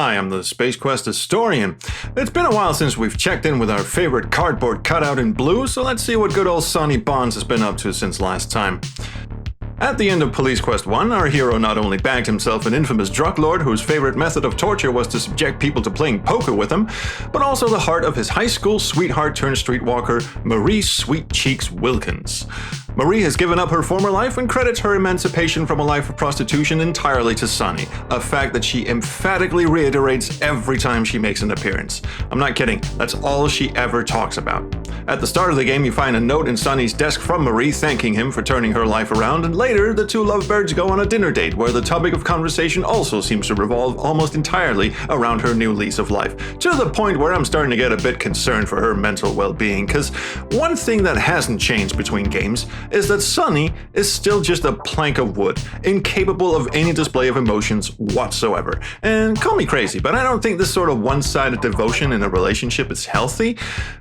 Hi, I'm the Space Quest historian. It's been a while since we've checked in with our favorite cardboard cutout in blue, so let's see what good old Sonny Bonds has been up to since last time. At the end of Police Quest 1, our hero not only bagged himself an infamous drug lord whose favorite method of torture was to subject people to playing poker with him, but also the heart of his high school sweetheart turned streetwalker, Marie Sweet Cheeks Wilkins. Marie has given up her former life and credits her emancipation from a life of prostitution entirely to Sonny, a fact that she emphatically reiterates every time she makes an appearance. I'm not kidding, that's all she ever talks about. At the start of the game, you find a note in Sonny's desk from Marie thanking him for turning her life around, and later, the two lovebirds go on a dinner date where the topic of conversation also seems to revolve almost entirely around her new lease of life, to the point where I'm starting to get a bit concerned for her mental well-being, because one thing that hasn't changed between games is that Sonny is still just a plank of wood, incapable of any display of emotions whatsoever. And call me crazy, but I don't think this sort of one-sided devotion in a relationship is healthy.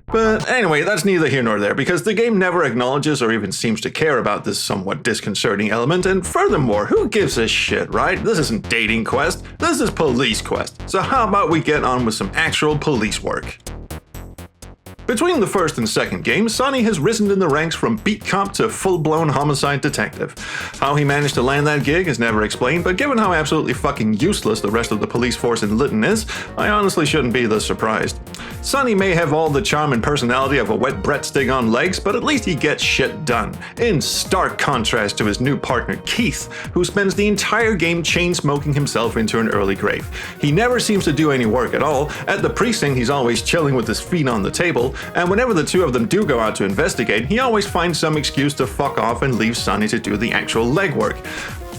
But anyway, that's neither here nor there, because the game never acknowledges or even seems to care about this somewhat disconcerting element, and furthermore, who gives a shit, right? This isn't Dating Quest, this is Police Quest, so how about we get on with some actual police work? Between the first and second games, Sonny has risen in the ranks from beat cop to full-blown homicide detective. How he managed to land that gig is never explained, but given how absolutely fucking useless the rest of the police force in Lytton is, I honestly shouldn't be this surprised. Sonny may have all the charm and personality of a wet breadstick on legs, but at least he gets shit done, in stark contrast to his new partner Keith, who spends the entire game chain-smoking himself into an early grave. He never seems to do any work at all. At the precinct, he's always chilling with his feet on the table, and whenever the two of them do go out to investigate, he always finds some excuse to fuck off and leave Sonny to do the actual legwork.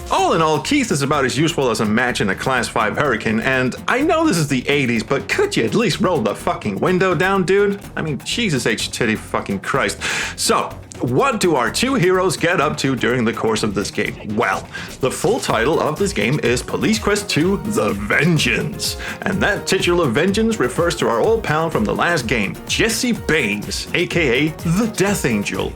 All in all, Keith is about as useful as a match in a Class 5 Hurricane, and I know this is the 80s, but could you at least roll the fucking window down, dude? I mean, Jesus H. Titty fucking Christ. So, what do our two heroes get up to during the course of this game? Well, the full title of this game is Police Quest 2: The Vengeance, and that titular vengeance refers to our old pal from the last game, Jesse Baines, aka the Death Angel.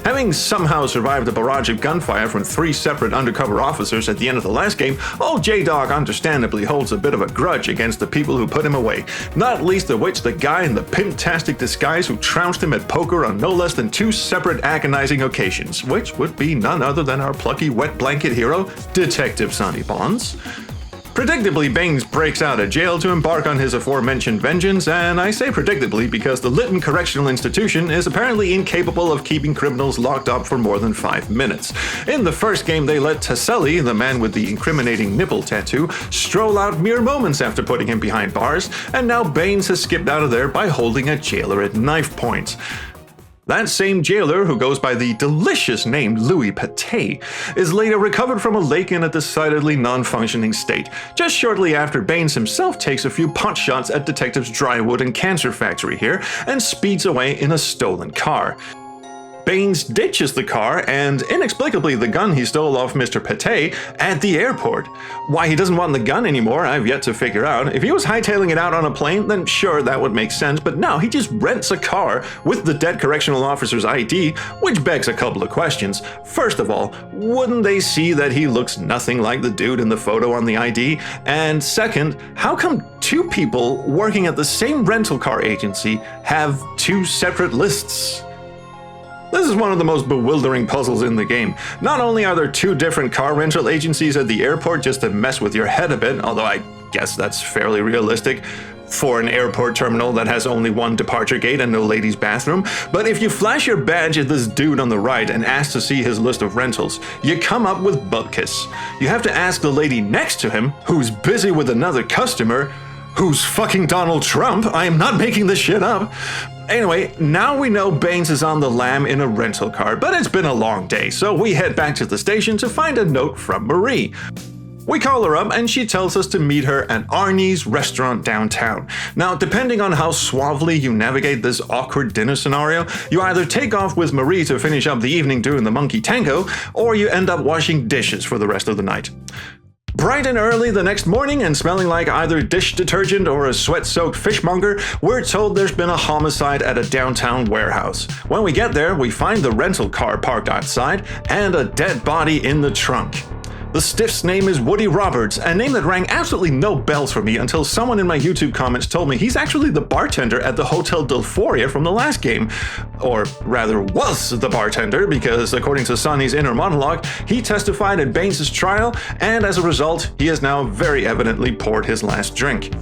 Having somehow survived a barrage of gunfire from 3 separate undercover officers at the end of the last game, old J-Dog understandably holds a bit of a grudge against the people who put him away, not least of which the guy in the pimp-tastic disguise who trounced him at poker on no less than 2 separate agonizing occasions, which would be none other than our plucky wet blanket hero, Detective Sonny Bonds. Predictably, Baines breaks out of jail to embark on his aforementioned vengeance, and I say predictably because the Lytton Correctional Institution is apparently incapable of keeping criminals locked up for more than 5 minutes. In the first game, they let Taselli, the man with the incriminating nipple tattoo, stroll out mere moments after putting him behind bars, and now Baines has skipped out of there by holding a jailer at knife point. That same jailer, who goes by the delicious name Louis Pate, is later recovered from a lake in a decidedly non-functioning state, just shortly after Baines himself takes a few pot shots at Detectives Drywood and Cancer Factory here, and speeds away in a stolen car. Baines ditches the car and, inexplicably, the gun he stole off Mr. Pate at the airport. Why he doesn't want the gun anymore, I've yet to figure out. If he was hightailing it out on a plane, then sure, that would make sense, but no, he just rents a car with the dead correctional officer's ID, which begs a couple of questions. First of all, wouldn't they see that he looks nothing like the dude in the photo on the ID? And second, how come 2 people working at the same rental car agency have 2 separate lists? This is one of the most bewildering puzzles in the game. Not only are there 2 different car rental agencies at the airport just to mess with your head a bit, although I guess that's fairly realistic for an airport terminal that has only 1 departure gate and no ladies' bathroom, but if you flash your badge at this dude on the right and ask to see his list of rentals, you come up with bupkis. You have to ask the lady next to him, who's busy with another customer, who's fucking Donald Trump. I am not making this shit up. Anyway, now we know Baines is on the lam in a rental car, but it's been a long day, so we head back to the station to find a note from Marie. We call her up and she tells us to meet her at Arnie's restaurant downtown. Now, depending on how suavely you navigate this awkward dinner scenario, you either take off with Marie to finish up the evening doing the monkey tango, or you end up washing dishes for the rest of the night. Bright and early the next morning and smelling like either dish detergent or a sweat-soaked fishmonger, we're told there's been a homicide at a downtown warehouse. When we get there, we find the rental car parked outside and a dead body in the trunk. The stiff's name is Woody Roberts, a name that rang absolutely no bells for me until someone in my YouTube comments told me he's actually the bartender at the Hotel Delforia from the last game. Or rather, was the bartender, because according to Sonny's inner monologue, he testified at Baines' trial, and as a result, he has now very evidently poured his last drink.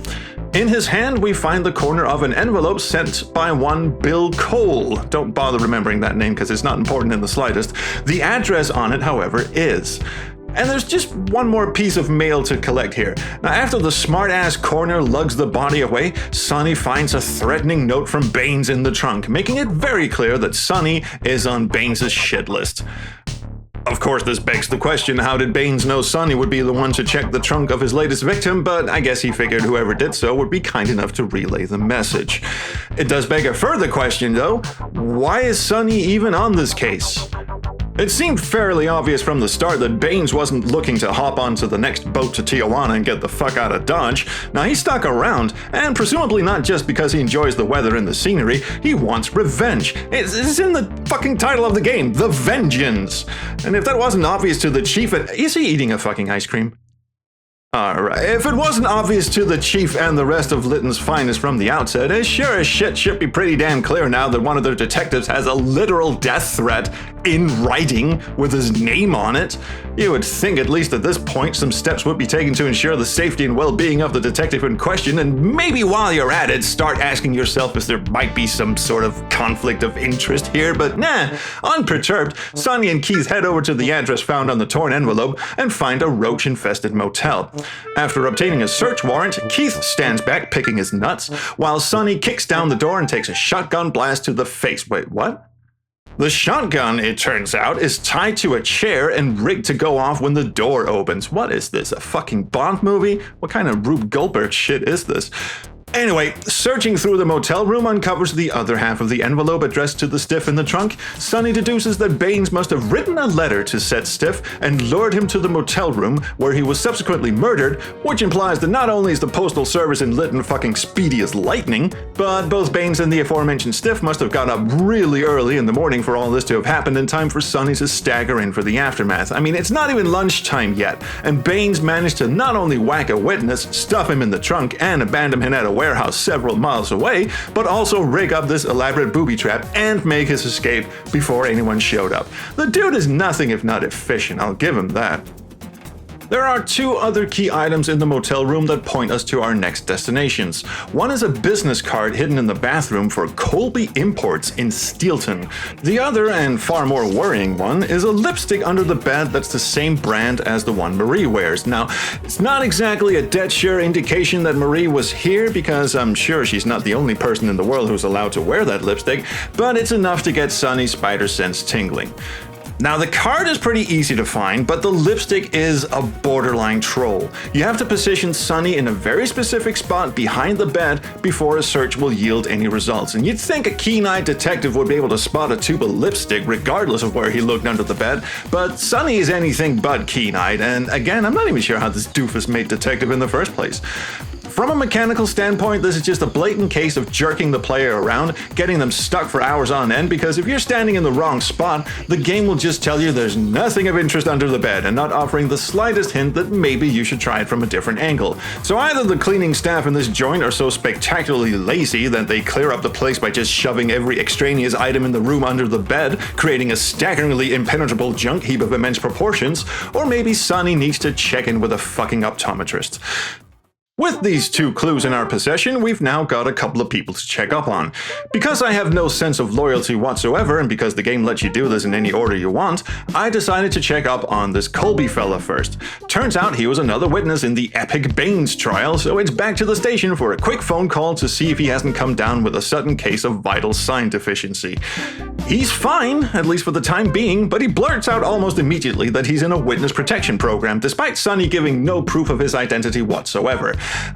In his hand, we find the corner of an envelope sent by one Bill Cole. Don't bother remembering that name because it's not important in the slightest. The address on it, however, is. And there's just one more piece of mail to collect here. Now, after the smart-ass coroner lugs the body away, Sonny finds a threatening note from Baines in the trunk, making it very clear that Sonny is on Baines' shit list. Of course, this begs the question, how did Baines know Sonny would be the one to check the trunk of his latest victim, but I guess he figured whoever did so would be kind enough to relay the message. It does beg a further question, though. Why is Sonny even on this case? It seemed fairly obvious from the start that Baines wasn't looking to hop onto the next boat to Tijuana and get the fuck out of Dodge. Now, he stuck around, and presumably not just because he enjoys the weather and the scenery, he wants revenge. It's in the fucking title of the game, The Vengeance. And if that wasn't obvious to the chief, is he eating a fucking ice cream? Alright, if it wasn't obvious to the chief and the rest of Lytton's finest from the outset, it sure as shit should be pretty damn clear now that one of their detectives has a literal death threat in writing with his name on it. You would think at least at this point some steps would be taken to ensure the safety and well-being of the detective in question, and maybe while you're at it, start asking yourself if there might be some sort of conflict of interest here, but nah. Unperturbed, Sonny and Keith head over to the address found on the torn envelope and find a roach-infested motel. After obtaining a search warrant, Keith stands back picking his nuts, while Sonny kicks down the door and takes a shotgun blast to the face. Wait, what? The shotgun, it turns out, is tied to a chair and rigged to go off when the door opens. What is this, a fucking Bond movie? What kind of Rube Goldberg shit is this? Anyway, searching through the motel room uncovers the other half of the envelope addressed to the stiff in the trunk. Sonny deduces that Baines must have written a letter to said stiff and lured him to the motel room where he was subsequently murdered, which implies that not only is the postal service in Lytton fucking speedy as lightning, but both Baines and the aforementioned stiff must have got up really early in the morning for all this to have happened in time for Sonny to stagger in for the aftermath. I mean, it's not even lunchtime yet, and Baines managed to not only whack a witness, stuff him in the trunk, and abandon him at a warehouse several miles away, but also rig up this elaborate booby trap and make his escape before anyone showed up. The dude is nothing if not efficient, I'll give him that. There are two other key items in the motel room that point us to our next destinations. One is a business card hidden in the bathroom for Colby Imports in Steelton. The other, and far more worrying one, is a lipstick under the bed that's the same brand as the one Marie wears. Now, it's not exactly a dead sure indication that Marie was here, because I'm sure she's not the only person in the world who's allowed to wear that lipstick, but it's enough to get Sonny's spider sense tingling. Now, the card is pretty easy to find, but the lipstick is a borderline troll. You have to position Sonny in a very specific spot behind the bed before a search will yield any results. And you'd think a keen-eyed detective would be able to spot a tube of lipstick regardless of where he looked under the bed, but Sonny is anything but keen-eyed, and again, I'm not even sure how this doofus made detective in the first place. From a mechanical standpoint, this is just a blatant case of jerking the player around, getting them stuck for hours on end, because if you're standing in the wrong spot, the game will just tell you there's nothing of interest under the bed and not offering the slightest hint that maybe you should try it from a different angle. So either the cleaning staff in this joint are so spectacularly lazy that they clear up the place by just shoving every extraneous item in the room under the bed, creating a staggeringly impenetrable junk heap of immense proportions, or maybe Sonny needs to check in with a fucking optometrist. With these two clues in our possession, we've now got a couple of people to check up on. Because I have no sense of loyalty whatsoever, and because the game lets you do this in any order you want, I decided to check up on this Colby fella first. Turns out he was another witness in the epic Baines trial, so it's back to the station for a quick phone call to see if he hasn't come down with a sudden case of vital sign deficiency. He's fine, at least for the time being, but he blurts out almost immediately that he's in a witness protection program, despite Sonny giving no proof of his identity whatsoever.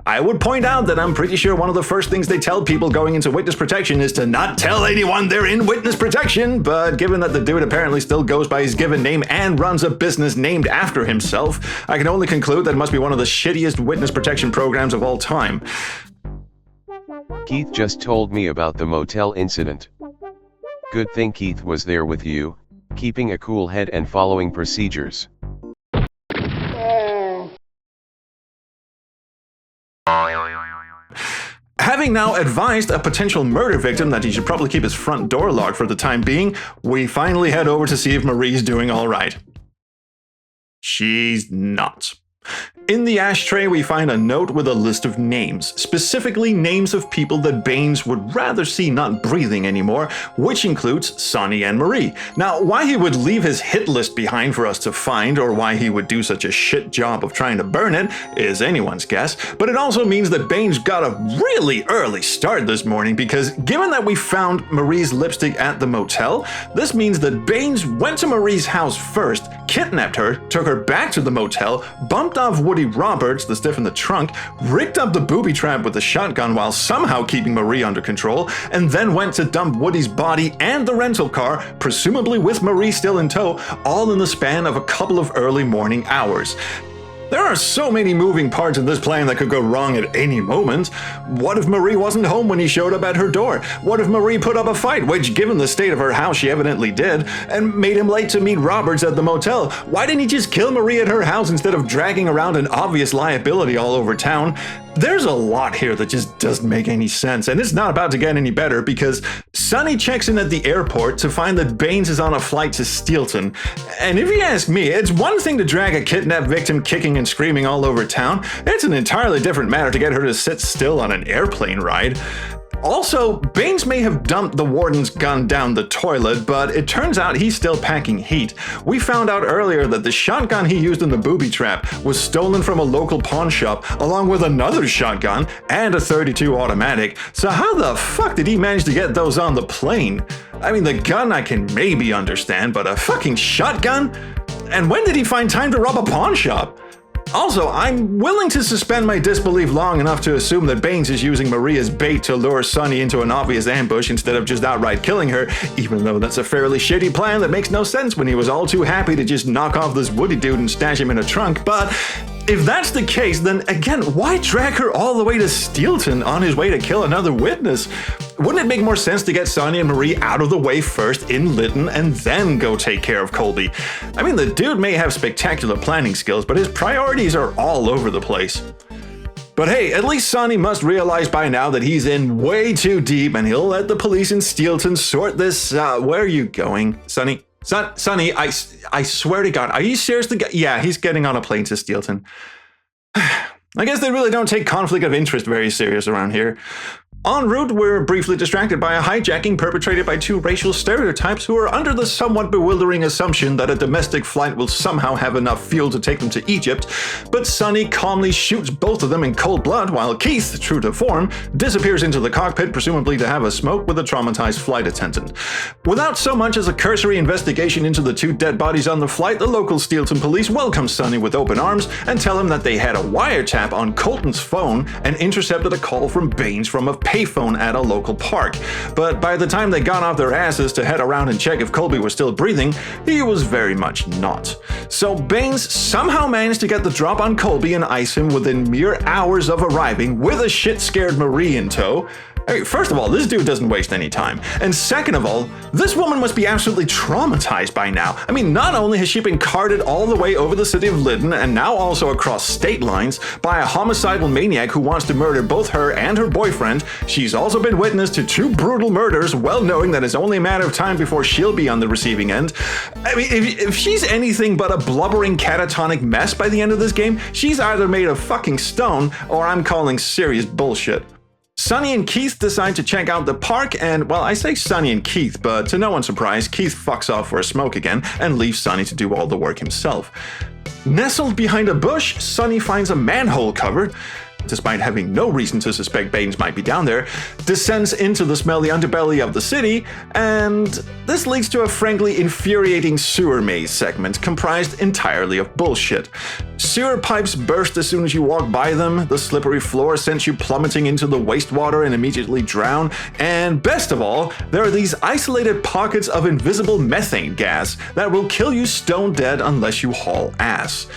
I would point out that I'm pretty sure one of the first things they tell people going into witness protection is to not tell anyone they're in witness protection, but given that the dude apparently still goes by his given name and runs a business named after himself, I can only conclude that it must be one of the shittiest witness protection programs of all time. Keith just told me about the motel incident. Good thing Keith was there with you, keeping a cool head and following procedures. Having now advised a potential murder victim that he should probably keep his front door locked for the time being, we finally head over to see if Marie's doing all right. She's not. In the ashtray, we find a note with a list of names, specifically names of people that Baines would rather see not breathing anymore, which includes Sonny and Marie. Now, why he would leave his hit list behind for us to find, or why he would do such a shit job of trying to burn it, is anyone's guess, but it also means that Baines got a really early start this morning, because given that we found Marie's lipstick at the motel, this means that Baines went to Marie's house first, kidnapped her, took her back to the motel, bumped off Woody Roberts, the stiff in the trunk, rigged up the booby trap with the shotgun while somehow keeping Marie under control, and then went to dump Woody's body and the rental car, presumably with Marie still in tow, all in the span of a couple of early morning hours. There are so many moving parts in this plan that could go wrong at any moment. What if Marie wasn't home when he showed up at her door? What if Marie put up a fight, which given the state of her house she evidently did, and made him late to meet Roberts at the motel? Why didn't he just kill Marie at her house instead of dragging around an obvious liability all over town? There's a lot here that just doesn't make any sense, and it's not about to get any better because Sonny checks in at the airport to find that Baines is on a flight to Steelton. And if you ask me, it's one thing to drag a kidnapped victim kicking and screaming all over town. It's an entirely different matter to get her to sit still on an airplane ride. Also, Baines may have dumped the warden's gun down the toilet, but it turns out he's still packing heat. We found out earlier that the shotgun he used in the booby trap was stolen from a local pawn shop, along with another shotgun and a .32 automatic. So how the fuck did he manage to get those on the plane? I mean, the gun I can maybe understand, but a fucking shotgun? And when did he find time to rob a pawn shop? Also, I'm willing to suspend my disbelief long enough to assume that Baines is using Marie as bait to lure Sonny into an obvious ambush instead of just outright killing her, even though that's a fairly shitty plan that makes no sense when he was all too happy to just knock off this Woody dude and stash him in a trunk. But if that's the case, then again, why drag her all the way to Steelton on his way to kill another witness? Wouldn't it make more sense to get Sonny and Marie out of the way first in Lytton and then go take care of Colby? I mean, the dude may have spectacular planning skills, but his priorities are all over the place. But hey, at least Sonny must realize by now that he's in way too deep and he'll let the police in Steelton sort this out. Where are you going, Sonny? Sonny, I swear to God, are you seriously? Yeah, he's getting on a plane to Steelton. I guess they really don't take conflict of interest very serious around here. En route, we're briefly distracted by a hijacking perpetrated by two racial stereotypes who are under the somewhat bewildering assumption that a domestic flight will somehow have enough fuel to take them to Egypt, but Sonny calmly shoots both of them in cold blood while Keith, true to form, disappears into the cockpit, presumably to have a smoke with a traumatized flight attendant. Without so much as a cursory investigation into the two dead bodies on the flight, the local Steelton police welcome Sonny with open arms and tell him that they had a wiretap on Colton's phone and intercepted a call from Baines from a payphone at a local park. But by the time they got off their asses to head around and check if Colby was still breathing, he was very much not. So Baines somehow managed to get the drop on Colby and ice him within mere hours of arriving with a shit-scared Marie in tow. Hey, first of all, this dude doesn't waste any time. And second of all, this woman must be absolutely traumatized by now. I mean, not only has she been carted all the way over the city of Lytton and now also across state lines by a homicidal maniac who wants to murder both her and her boyfriend, she's also been witness to two brutal murders, well knowing that it's only a matter of time before she'll be on the receiving end. I mean, if she's anything but a blubbering catatonic mess by the end of this game, she's either made of fucking stone or I'm calling serious bullshit. Sonny and Keith decide to check out the park and, well, I say Sonny and Keith, but to no one's surprise, Keith fucks off for a smoke again and leaves Sonny to do all the work himself. Nestled behind a bush, Sonny finds a manhole cover, despite having no reason to suspect Baines might be down there, descends into the smelly underbelly of the city, and this leads to a frankly infuriating sewer maze segment comprised entirely of bullshit. Sewer pipes burst as soon as you walk by them, the slippery floor sends you plummeting into the wastewater and immediately drown, and best of all, there are these isolated pockets of invisible methane gas that will kill you stone dead unless you haul ass.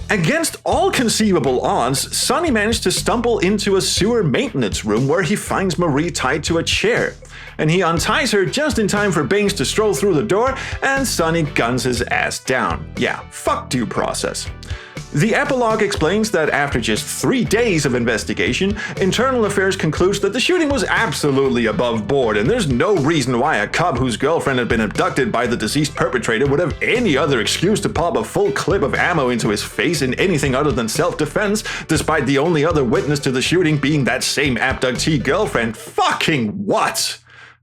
Against all conceivable odds, Sonny managed to stumble into a sewer maintenance room where he finds Marie tied to a chair. And he unties her just in time for Baines to stroll through the door, and Sonny guns his ass down. Yeah, fuck due process. The epilogue explains that after just 3 days of investigation, Internal Affairs concludes that the shooting was absolutely above board, and there's no reason why a cop whose girlfriend had been abducted by the deceased perpetrator would have any other excuse to pop a full clip of ammo into his face in anything other than self-defense, despite the only other witness to the shooting being that same abductee girlfriend. Fucking what?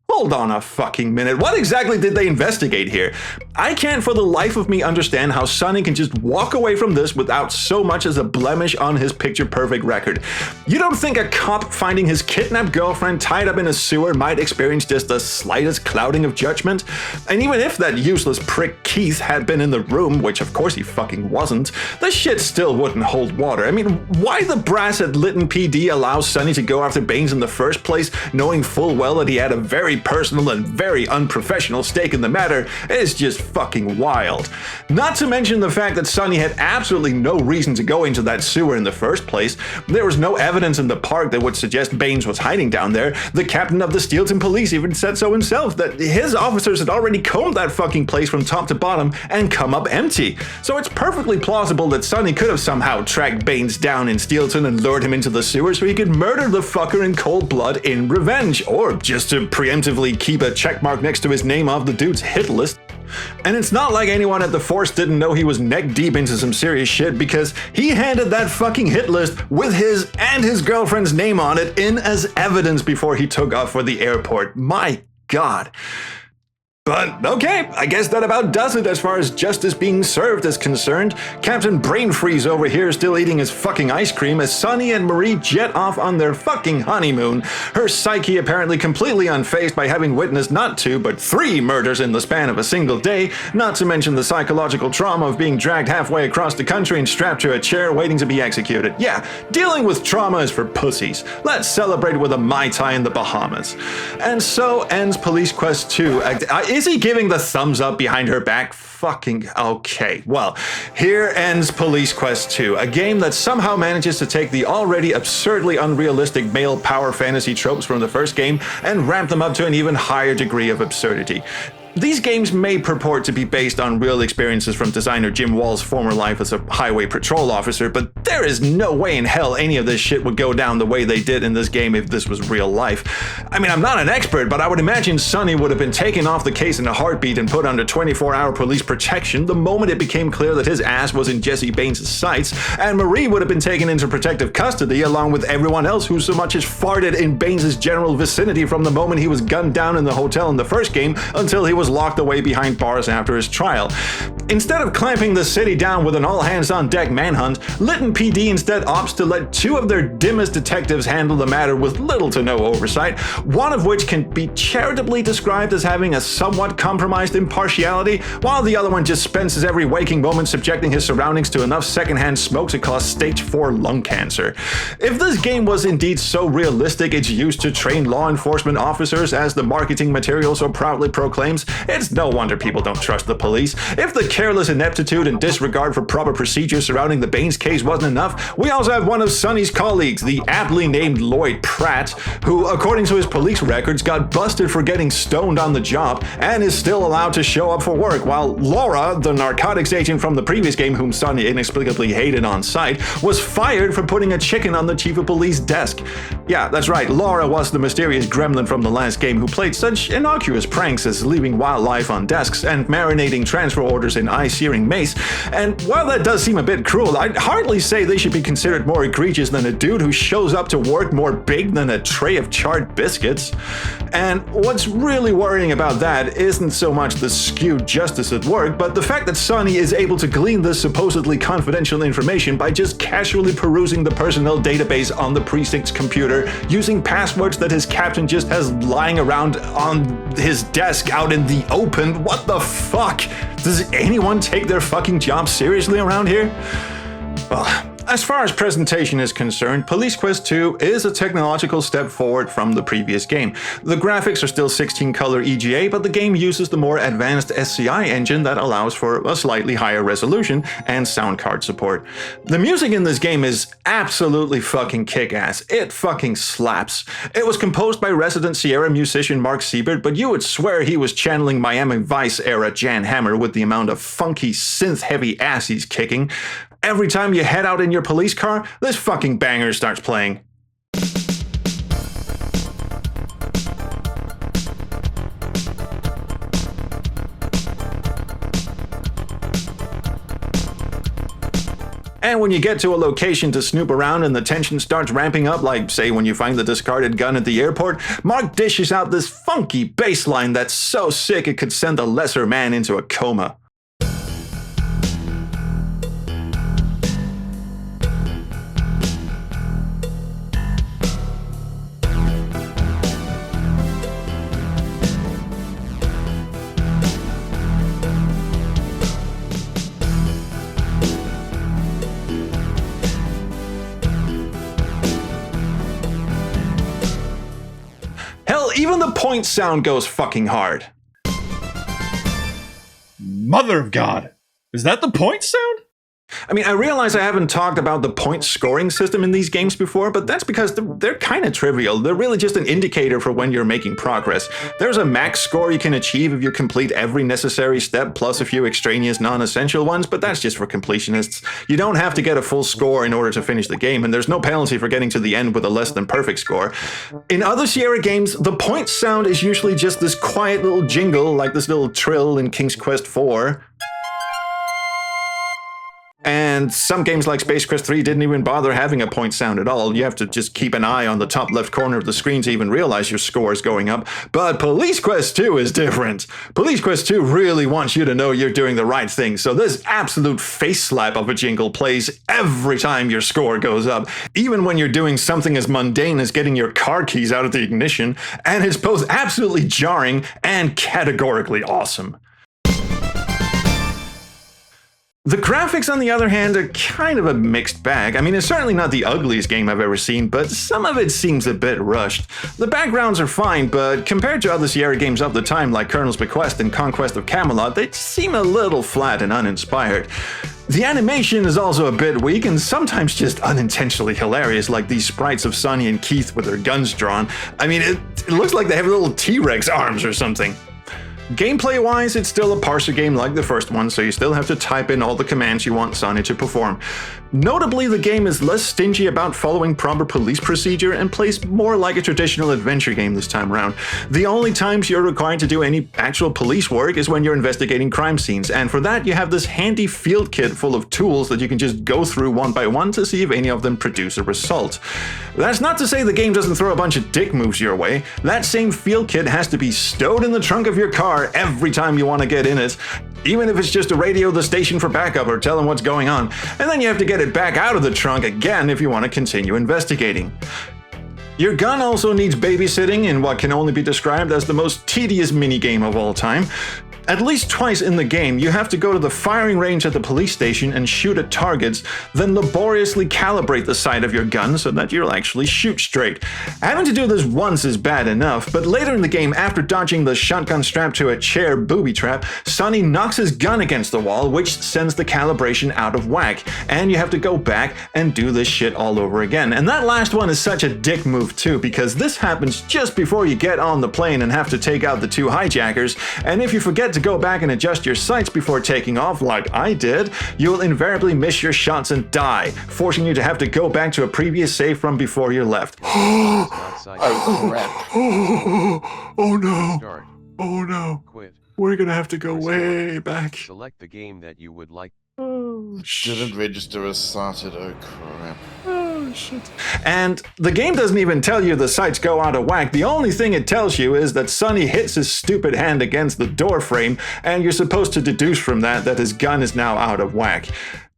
Hold on a fucking minute. What exactly did they investigate here? I can't for the life of me understand how Sonny can just walk away from this without so much as a blemish on his picture-perfect record. You don't think a cop finding his kidnapped girlfriend tied up in a sewer might experience just the slightest clouding of judgment? And even if that useless prick Keith had been in the room, which of course he fucking wasn't, the shit still wouldn't hold water. I mean, why the brass at Lytton PD allows Sonny to go after Baines in the first place, knowing full well that he had a very personal and very unprofessional stake in the matter, is just fucking wild. Not to mention the fact that Sonny had absolutely no reason to go into that sewer in the first place. There was no evidence in the park that would suggest Baines was hiding down there. The captain of the Steelton police even said so himself, that his officers had already combed that fucking place from top to bottom and come up empty. So it's perfectly plausible that Sonny could have somehow tracked Baines down in Steelton and lured him into the sewer so he could murder the fucker in cold blood in revenge, or just to preemptively keep a checkmark next to his name off the dude's hit list. And it's not like anyone at the force didn't know he was neck deep into some serious shit, because he handed that fucking hit list with his and his girlfriend's name on it in as evidence before he took off for the airport. My God. But okay, I guess that about does it as far as justice being served is concerned. Captain Brain Freeze over here still eating his fucking ice cream as Sonny and Marie jet off on their fucking honeymoon, her psyche apparently completely unfazed by having witnessed not 2 but 3 murders in the span of a single day, not to mention the psychological trauma of being dragged halfway across the country and strapped to a chair waiting to be executed. Yeah, dealing with trauma is for pussies. Let's celebrate with a Mai Tai in the Bahamas. And so ends Police Quest 2. Is he giving the thumbs up behind her back? Fucking okay. Well, here ends Police Quest 2, a game that somehow manages to take the already absurdly unrealistic male power fantasy tropes from the first game and ramp them up to an even higher degree of absurdity. These games may purport to be based on real experiences from designer Jim Wall's former life as a highway patrol officer, but there is no way in hell any of this shit would go down the way they did in this game if this was real life. I mean, I'm not an expert, but I would imagine Sonny would have been taken off the case in a heartbeat and put under 24-hour police protection the moment it became clear that his ass was in Jesse Baines' sights, and Marie would have been taken into protective custody along with everyone else who so much as farted in Baines' general vicinity from the moment he was gunned down in the hotel in the first game until he was locked away behind bars after his trial. Instead of clamping the city down with an all-hands-on-deck manhunt, Lytton PD instead opts to let 2 of their dimmest detectives handle the matter with little to no oversight, one of which can be charitably described as having a somewhat compromised impartiality, while the other one just spends his every waking moment subjecting his surroundings to enough secondhand smoke to cause stage 4 lung cancer. If this game was indeed so realistic it's used to train law enforcement officers, as the marketing material so proudly proclaims, it's no wonder people don't trust the police. If the careless ineptitude and disregard for proper procedures surrounding the Baines case wasn't enough, we also have one of Sonny's colleagues, the aptly named Lloyd Pratt, who, according to his police records, got busted for getting stoned on the job and is still allowed to show up for work, while Laura, the narcotics agent from the previous game whom Sonny inexplicably hated on sight, was fired for putting a chicken on the chief of police desk. Yeah, that's right, Laura was the mysterious gremlin from the last game who played such innocuous pranks as leaving wildlife on desks and marinating transfer orders in eye-searing mace, and while that does seem a bit cruel, I'd hardly say they should be considered more egregious than a dude who shows up to work more big than a tray of charred biscuits. And what's really worrying about that isn't so much the skewed justice at work, but the fact that Sonny is able to glean this supposedly confidential information by just casually perusing the personnel database on the precinct's computer, using passwords that his captain just has lying around on his desk out in the open. What the fuck? Does anyone take their fucking job seriously around here? Well, as far as presentation is concerned, Police Quest 2 is a technological step forward from the previous game. The graphics are still 16-color EGA, but the game uses the more advanced SCI engine that allows for a slightly higher resolution and sound card support. The music in this game is absolutely fucking kick-ass. It fucking slaps. It was composed by resident Sierra musician Mark Siebert, but you would swear he was channeling Miami Vice era Jan Hammer with the amount of funky synth-heavy ass he's kicking. Every time you head out in your police car, this fucking banger starts playing. And when you get to a location to snoop around and the tension starts ramping up, like say when you find the discarded gun at the airport, Mark dishes out this funky bass line that's so sick it could send a lesser man into a coma. Hell, even the point sound goes fucking hard. Mother of God. Is that the point sound? I mean, I realize I haven't talked about the point scoring system in these games before, but that's because they're kind of trivial. They're really just an indicator for when you're making progress. There's a max score you can achieve if you complete every necessary step, plus a few extraneous non-essential ones, but that's just for completionists. You don't have to get a full score in order to finish the game, and there's no penalty for getting to the end with a less than perfect score. In other Sierra games, the point sound is usually just this quiet little jingle, like this little trill in King's Quest IV. And some games like Space Quest 3 didn't even bother having a point sound at all. You have to just keep an eye on the top left corner of the screen to even realize your score is going up. But Police Quest 2 is different. Police Quest 2 really wants you to know you're doing the right thing, so this absolute face slap of a jingle plays every time your score goes up, even when you're doing something as mundane as getting your car keys out of the ignition, and it's both absolutely jarring and categorically awesome. The graphics, on the other hand, are kind of a mixed bag. I mean, it's certainly not the ugliest game I've ever seen, but some of it seems a bit rushed. The backgrounds are fine, but compared to other Sierra games of the time like Colonel's Bequest and Conquest of Camelot, they seem a little flat and uninspired. The animation is also a bit weak and sometimes just unintentionally hilarious, like these sprites of Sonny and Keith with their guns drawn. I mean, it looks like they have little T-Rex arms or something. Gameplay-wise, it's still a parser game like the first one, so you still have to type in all the commands you want Sonny to perform. Notably, the game is less stingy about following proper police procedure and plays more like a traditional adventure game this time around. The only times you're required to do any actual police work is when you're investigating crime scenes, and for that you have this handy field kit full of tools that you can just go through one by one to see if any of them produce a result. That's not to say the game doesn't throw a bunch of dick moves your way. That same field kit has to be stowed in the trunk of your car every time you want to get in it, even if it's just to radio the station for backup or tell them what's going on, and then you have to get it back out of the trunk again if you want to continue investigating. Your gun also needs babysitting in what can only be described as the most tedious minigame of all time. At least twice in the game, you have to go to the firing range at the police station and shoot at targets, then laboriously calibrate the sight of your gun so that you'll actually shoot straight. Having to do this once is bad enough, but later in the game, after dodging the shotgun strapped to a chair booby trap, Sonny knocks his gun against the wall, which sends the calibration out of whack, and you have to go back and do this shit all over again. And that last one is such a dick move too, because this happens just before you get on the plane and have to take out the two hijackers, and if you forget to go back and adjust your sights before taking off like I did, you'll invariably miss your shots and die, forcing you to have to go back to a previous save from before you left. Oh crap. Oh no. Start. Oh no. Quit. We're gonna have to go way back. Select the game that you would like. Oh, Didn't register as started. Oh crap. Oh, shit. And the game doesn't even tell you the sights go out of whack. The only thing it tells you is that Sonny hits his stupid hand against the door frame, and you're supposed to deduce from that that his gun is now out of whack.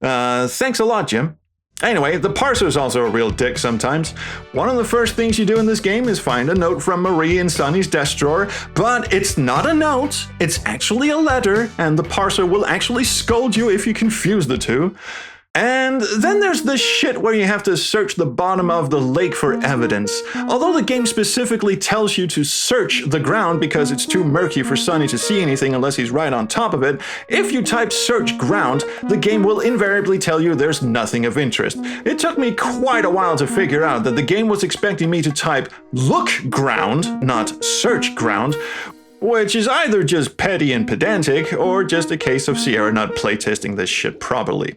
Thanks a lot, Jim. Anyway, the parser's also a real dick sometimes. One of the first things you do in this game is find a note from Marie in Sonny's desk drawer, but it's not a note, it's actually a letter, and the parser will actually scold you if you confuse the two. And then there's this shit where you have to search the bottom of the lake for evidence. Although the game specifically tells you to search the ground because it's too murky for Sonny to see anything unless he's right on top of it, if you type search ground, the game will invariably tell you there's nothing of interest. It took me quite a while to figure out that the game was expecting me to type look ground, not search ground, which is either just petty and pedantic, or just a case of Sierra not playtesting this shit properly.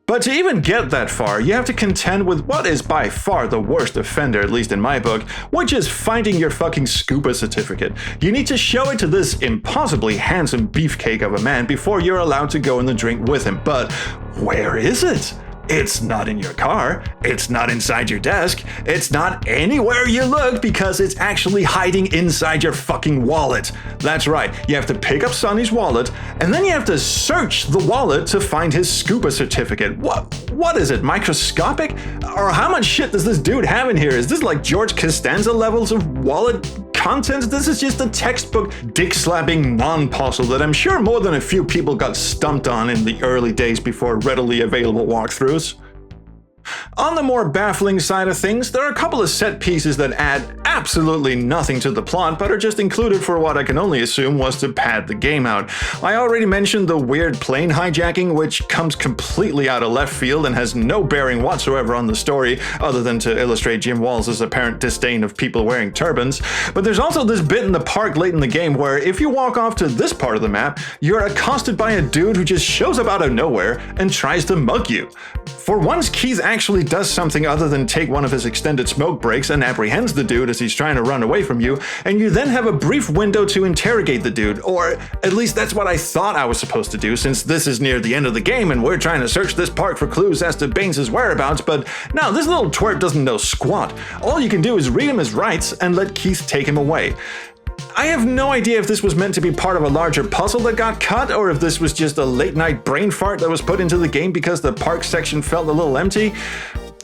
But to even get that far, you have to contend with what is by far the worst offender, at least in my book, which is finding your fucking scuba certificate. You need to show it to this impossibly handsome beefcake of a man before you're allowed to go in the drink with him. But where is it? It's not in your car, it's not inside your desk, it's not anywhere you look because it's actually hiding inside your fucking wallet. That's right, you have to pick up Sonny's wallet and then you have to search the wallet to find his scuba certificate. What is it, microscopic? Or how much shit does this dude have in here? Is this like George Costanza levels of wallet content? This is just a textbook dick-slapping non-puzzle that I'm sure more than a few people got stumped on in the early days before readily available walkthroughs. On the more baffling side of things, there are a couple of set pieces that add absolutely nothing to the plot, but are just included for what I can only assume was to pad the game out. I already mentioned the weird plane hijacking, which comes completely out of left field and has no bearing whatsoever on the story, other than to illustrate Jim Walls' apparent disdain of people wearing turbans. But there's also this bit in the park late in the game where if you walk off to this part of the map, you're accosted by a dude who just shows up out of nowhere and tries to mug you. For once, Keith actually does something other than take one of his extended smoke breaks and apprehends the dude as he's trying to run away from you, and you then have a brief window to interrogate the dude, or at least that's what I thought I was supposed to do, since this is near the end of the game and we're trying to search this park for clues as to Baines' whereabouts. But no, this little twerp doesn't know squat. All you can do is read him his rights and let Keith take him away. I have no idea if this was meant to be part of a larger puzzle that got cut, or if this was just a late-night brain fart that was put into the game because the park section felt a little empty.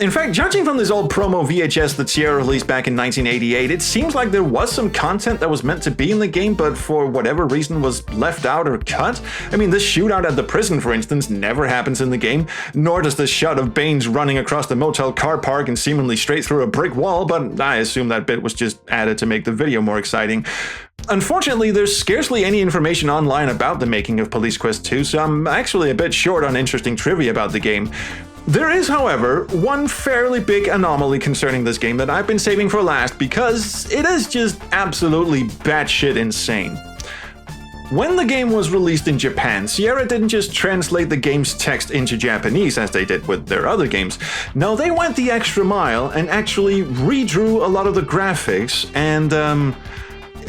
In fact, judging from this old promo VHS that Sierra released back in 1988, it seems like there was some content that was meant to be in the game, but for whatever reason was left out or cut. I mean, this shootout at the prison, for instance, never happens in the game, nor does the shot of Baines running across the motel car park and seemingly straight through a brick wall, but I assume that bit was just added to make the video more exciting. Unfortunately, there's scarcely any information online about the making of Police Quest 2, so I'm actually a bit short on interesting trivia about the game. There is, however, one fairly big anomaly concerning this game that I've been saving for last because it is just absolutely batshit insane. When the game was released in Japan, Sierra didn't just translate the game's text into Japanese as they did with their other games. No, they went the extra mile and actually redrew a lot of the graphics, and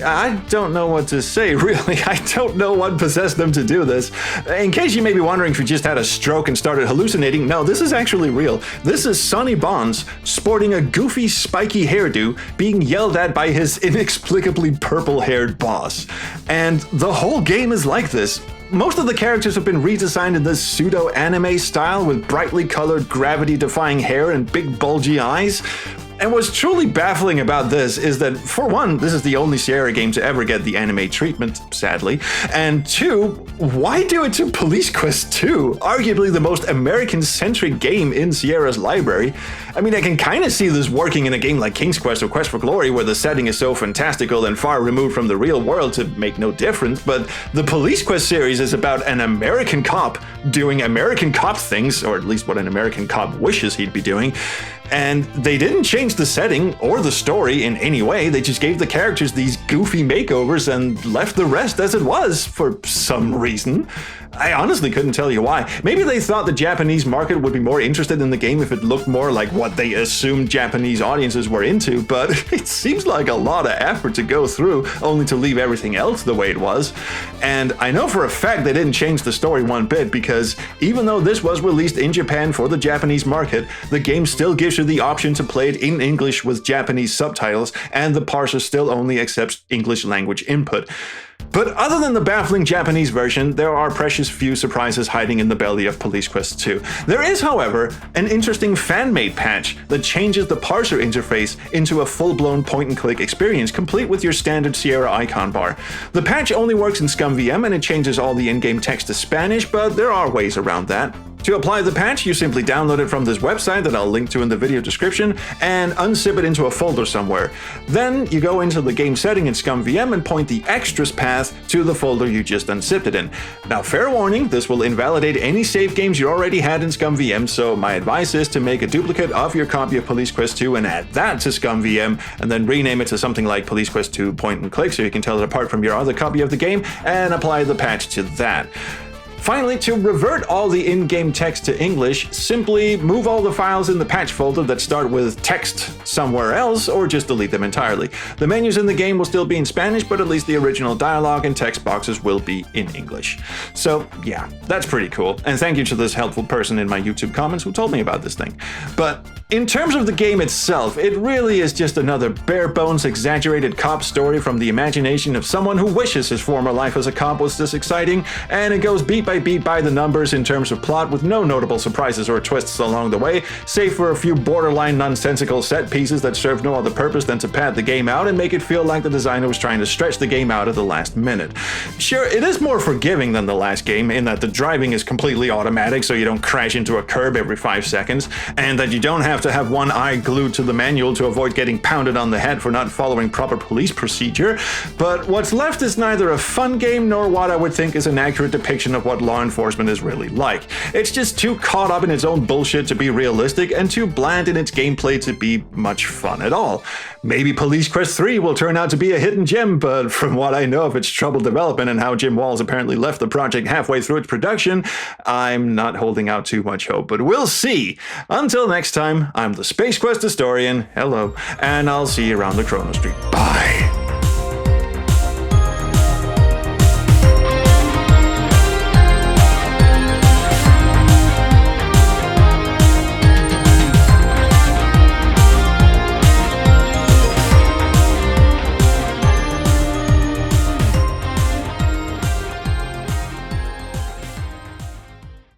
I don't know what to say, really. I don't know what possessed them to do this. In case you may be wondering if you just had a stroke and started hallucinating, no, this is actually real. This is Sonny Bonds sporting a goofy, spiky hairdo being yelled at by his inexplicably purple-haired boss. And the whole game is like this. Most of the characters have been redesigned in this pseudo-anime style with brightly colored, gravity-defying hair and big bulgy eyes. And what's truly baffling about this is that, for one, this is the only Sierra game to ever get the anime treatment, sadly, and two, why do it to Police Quest 2, arguably the most American-centric game in Sierra's library? I mean, I can kind of see this working in a game like King's Quest or Quest for Glory, where the setting is so fantastical and far removed from the real world to make no difference, but the Police Quest series is about an American cop doing American cop things, or at least what an American cop wishes he'd be doing. And they didn't change the setting or the story in any way, they just gave the characters these goofy makeovers and left the rest as it was for some reason. I honestly couldn't tell you why. Maybe they thought the Japanese market would be more interested in the game if it looked more like what they assumed Japanese audiences were into, but it seems like a lot of effort to go through only to leave everything else the way it was. And I know for a fact they didn't change the story one bit, because even though this was released in Japan for the Japanese market, the game still gives you the option to play it in English with Japanese subtitles, and the parser still only accepts English language input. But other than the baffling Japanese version, there are precious few surprises hiding in the belly of Police Quest 2. There is, however, an interesting fan-made patch that changes the parser interface into a full-blown point-and-click experience, complete with your standard Sierra icon bar. The patch only works in ScumVM and it changes all the in-game text to Spanish, but there are ways around that. To apply the patch, you simply download it from this website that I'll link to in the video description and unzip it into a folder somewhere. Then you go into the game setting in ScumVM and point the extras path to the folder you just unzipped it in. Now, fair warning, this will invalidate any save games you already had in ScumVM, so my advice is to make a duplicate of your copy of Police Quest 2 and add that to ScumVM, and then rename it to something like Police Quest 2 Point and Click so you can tell it apart from your other copy of the game, and apply the patch to that. Finally, to revert all the in-game text to English, simply move all the files in the patch folder that start with text somewhere else, or just delete them entirely. The menus in the game will still be in Spanish, but at least the original dialogue and text boxes will be in English. So yeah, that's pretty cool. And thank you to this helpful person in my YouTube comments who told me about this thing. But in terms of the game itself, it really is just another bare-bones exaggerated cop story from the imagination of someone who wishes his former life as a cop was this exciting, and it goes beat by the numbers in terms of plot with no notable surprises or twists along the way, save for a few borderline nonsensical set pieces that serve no other purpose than to pad the game out and make it feel like the designer was trying to stretch the game out at the last minute. Sure, it is more forgiving than the last game in that the driving is completely automatic so you don't crash into a curb every 5 seconds, and that you don't have to have one eye glued to the manual to avoid getting pounded on the head for not following proper police procedure. But what's left is neither a fun game nor what I would think is an accurate depiction of what law enforcement is really like. It's just too caught up in its own bullshit to be realistic and too bland in its gameplay to be much fun at all. Maybe Police Quest 3 will turn out to be a hidden gem, but from what I know of its troubled development and how Jim Walls apparently left the project halfway through its production, I'm not holding out too much hope, but we'll see. Until next time, I'm the Space Quest historian, hello, and I'll see you around the Chrono Street. Bye.